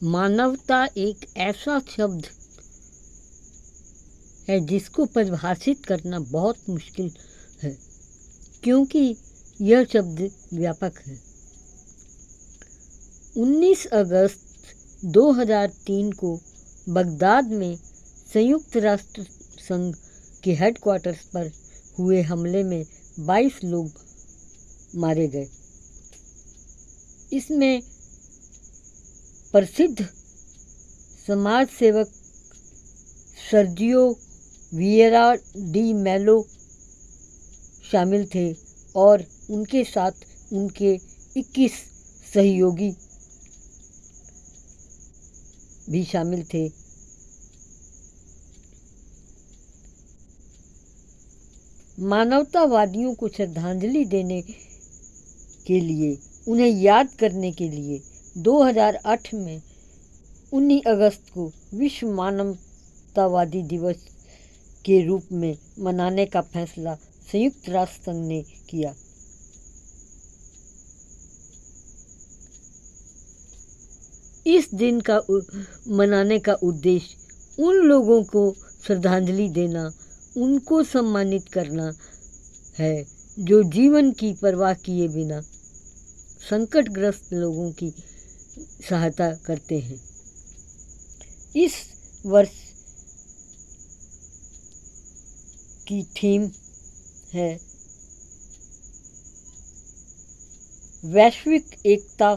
मानवता एक ऐसा शब्द है जिसको परिभाषित करना बहुत मुश्किल है, क्योंकि यह शब्द व्यापक है। 19 अगस्त 2003 को बगदाद में संयुक्त राष्ट्र संघ के हेडक्वार्टर्स पर हुए हमले में 22 लोग मारे गए। इसमें प्रसिद्ध समाज सेवक सर्जियो विएरा डी मेलो शामिल थे और उनके साथ उनके 21 सहयोगी भी शामिल थे। मानवतावादियों को श्रद्धांजलि देने के लिए, उन्हें याद करने के लिए 2008 में 19 अगस्त को विश्व मानवतावादी दिवस के रूप में मनाने का फैसला संयुक्त राष्ट्र संघ ने किया। इस दिन का मनाने का उद्देश्य उन लोगों को श्रद्धांजलि देना, उनको सम्मानित करना है जो जीवन की परवाह किए बिना संकटग्रस्त लोगों की सहायता करते हैं। इस वर्ष की थीम है वैश्विक एकता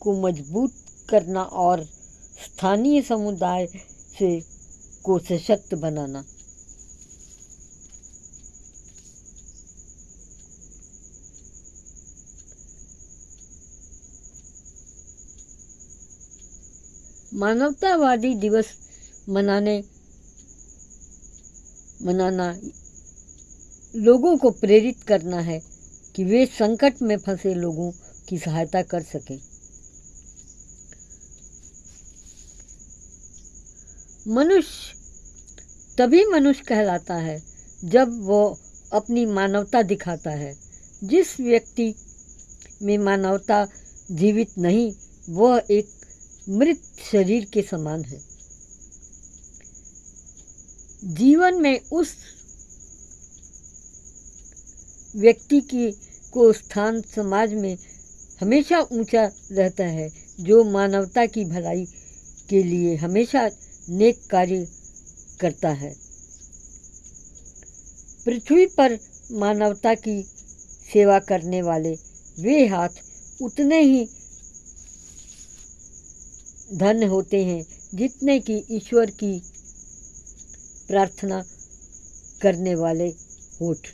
को मजबूत करना और स्थानीय समुदाय को सशक्त बनाना। मानवतावादी दिवस मनाना लोगों को प्रेरित करना है कि वे संकट में फंसे लोगों की सहायता कर सकें। मनुष्य तभी मनुष्य कहलाता है जब वो अपनी मानवता दिखाता है। जिस व्यक्ति में मानवता जीवित नहीं, वह एक मृत शरीर के समान है। जीवन में उस व्यक्ति को स्थान समाज में हमेशा ऊंचा रहता है जो मानवता की भलाई के लिए हमेशा नेक कार्य करता है। पृथ्वी पर मानवता की सेवा करने वाले वे हाथ उतने ही धन्य होते हैं जितने कि ईश्वर की प्रार्थना करने वाले होठ।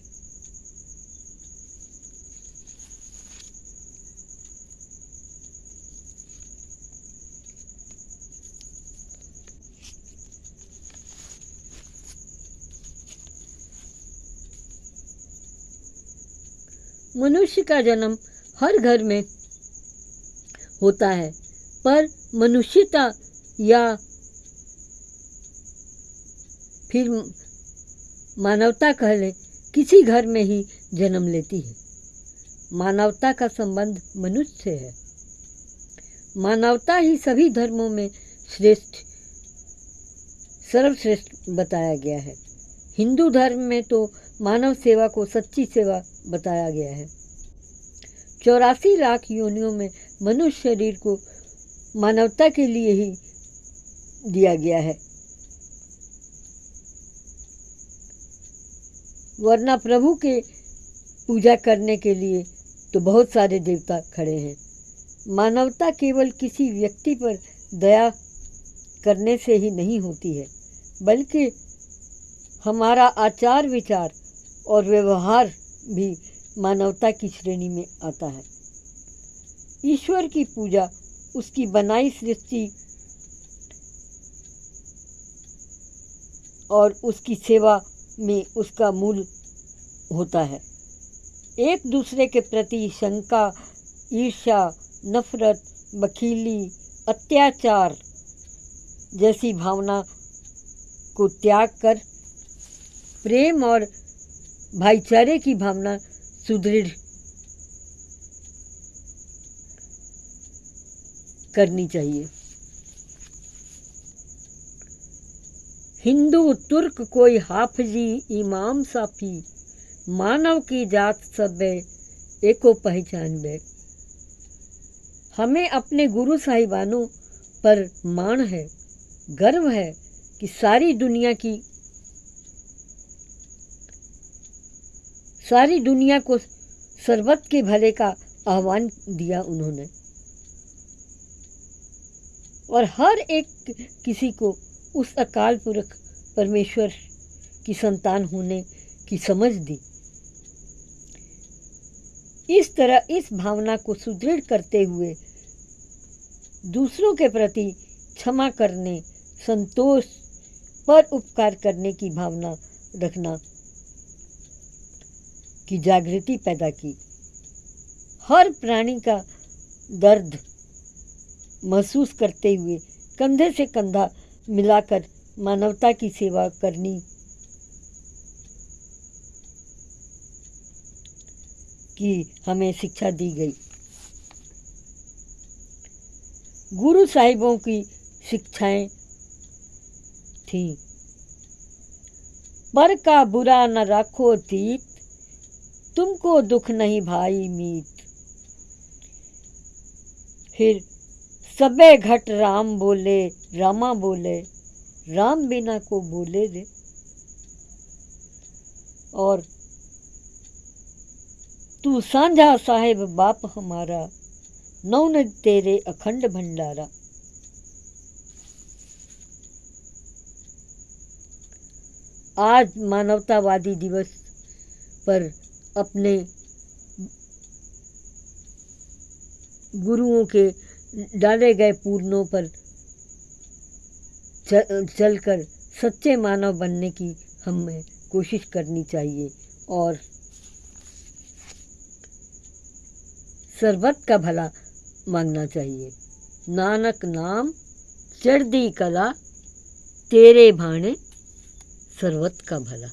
मनुष्य का जन्म हर घर में होता है, पर मनुष्यता या फिर मानवता कह लें, किसी घर में ही जन्म लेती है। मानवता का संबंध मनुष्य से है। मानवता ही सभी धर्मों में सर्वश्रेष्ठ बताया गया है। हिंदू धर्म में तो मानव सेवा को सच्ची सेवा बताया गया है। 84 लाख योनियों में मनुष्य शरीर को मानवता के लिए ही दिया गया है, वरना प्रभु के पूजा करने के लिए तो बहुत सारे देवता खड़े हैं। मानवता केवल किसी व्यक्ति पर दया करने से ही नहीं होती है, बल्कि हमारा आचार विचार और व्यवहार भी मानवता की श्रेणी में आता है। ईश्वर की पूजा उसकी बनाई सृष्टि और उसकी सेवा में उसका मूल होता है। एक दूसरे के प्रति शंका, ईर्ष्या, नफरत, बखीली, अत्याचार जैसी भावना को त्याग कर प्रेम और भाईचारे की भावना सुदृढ़ करनी चाहिए। हिंदू तुर्क कोई हाफजी इमाम साफी, मानव की जात सब एको पहचान बे। हमें अपने गुरु साहिबानों पर मान है, गर्व है कि सारी दुनिया को सर्वत के भले का आह्वान दिया उन्होंने, और हर एक किसी को उस अकाल पुरख परमेश्वर की संतान होने की समझ दी। इस तरह इस भावना को सुदृढ़ करते हुए दूसरों के प्रति क्षमा करने, संतोष पर उपकार करने की भावना रखना की जागृति पैदा की। हर प्राणी का दर्द महसूस करते हुए कंधे से कंधा मिलाकर मानवता की सेवा करनी की हमें शिक्षा दी गई। गुरु साहिबों की शिक्षाएं थीं, पर का बुरा न राखो तीत, तुमको दुख नहीं भाई मीत। फिर सबे घट राम बोले, रामा बोले, राम बिना को बोले रे। और तू सांझा साहेब बाप हमारा, नौन तेरे अखंड भंडारा। आज मानवतावादी दिवस पर अपने गुरुओं के डाले गए पूर्णों पर चलकर सच्चे मानव बनने की हमें कोशिश करनी चाहिए और सर्वत का भला मांगना चाहिए। नानक नाम चढ़दी कला, तेरे भाने सर्वत का भला।